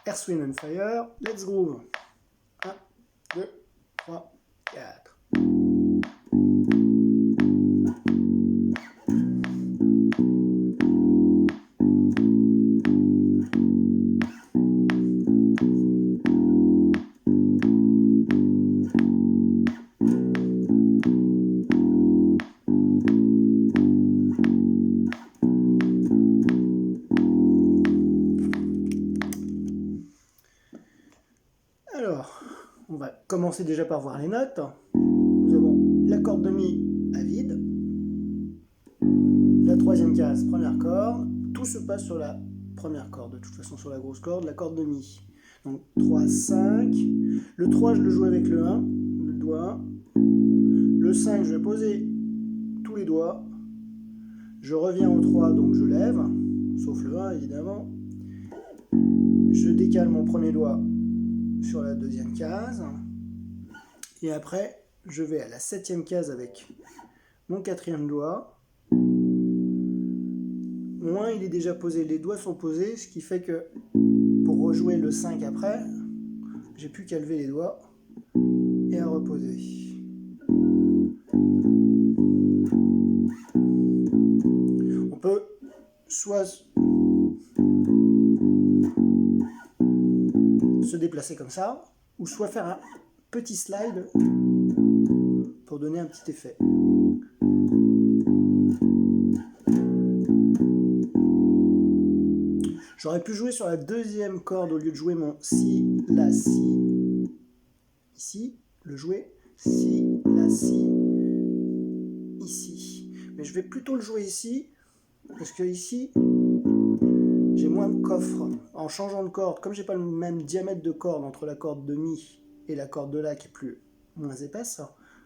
Earth, Wind & Fire, let's groove. 1, 2, 3, 4. Alors, on va commencer déjà par voir les notes. Nous avons la corde de Mi à vide, la troisième case, première corde. Tout se passe sur la première corde, de toute façon sur la grosse corde, la corde de Mi. Donc 3, 5. Le 3, je le joue avec le 1, le doigt. Le 5, je vais poser tous les doigts. Je reviens au 3, donc je lève, sauf le 1 évidemment. Je décale mon premier doigt sur la deuxième case. Et après, je vais à la septième case avec mon quatrième doigt. Mon 1, il est déjà posé, les doigts sont posés, ce qui fait que pour rejouer le 5 après, j'ai plus qu'à lever les doigts et à reposer. On peut soit se déplacer comme ça, ou soit faire un petit slide pour donner un petit effet. J'aurais pu jouer sur la deuxième corde au lieu de jouer mon Si, La, Si. Ici, le jouer Si, La, Si. Ici. Mais je vais plutôt le jouer ici, parce que ici, j'ai moins de coffre. En changeant de corde, comme j'ai pas le même diamètre de corde entre la corde de Mi et la corde de La qui est moins épaisse,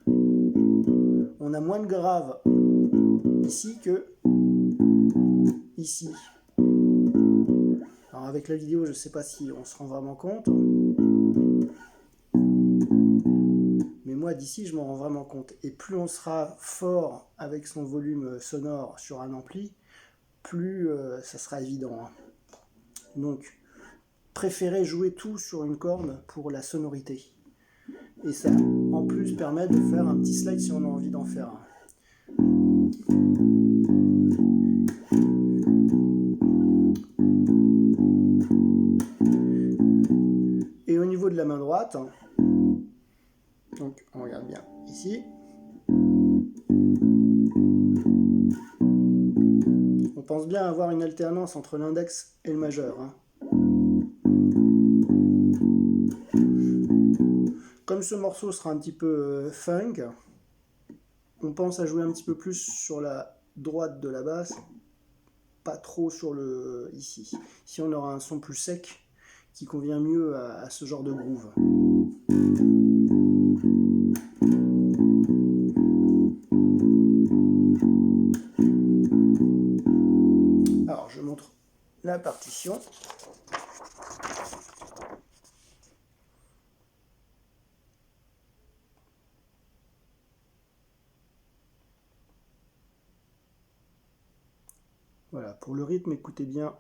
on a moins de grave ici que ici. Alors avec la vidéo, je ne sais pas si on se rend vraiment compte. Mais moi d'ici, je m'en rends vraiment compte. Et plus on sera fort avec son volume sonore sur un ampli, plus ça sera évident. Donc, préférez jouer tout sur une corde pour la sonorité. Et ça, en plus, permet de faire un petit slide si on a envie d'en faire un. Et au niveau de la main droite, donc on regarde bien ici, on pense bien avoir une alternance entre l'index et le majeur. Comme ce morceau sera un petit peu funk, on pense à jouer un petit peu plus sur la droite de la basse, pas trop sur le ici. Ici on aura un son plus sec qui convient mieux à ce genre de groove. Alors je montre la partition. Voilà, pour le rythme, écoutez bien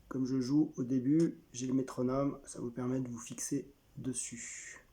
comme je joue au début, j'ai le métronome, ça vous permet de vous fixer dessus.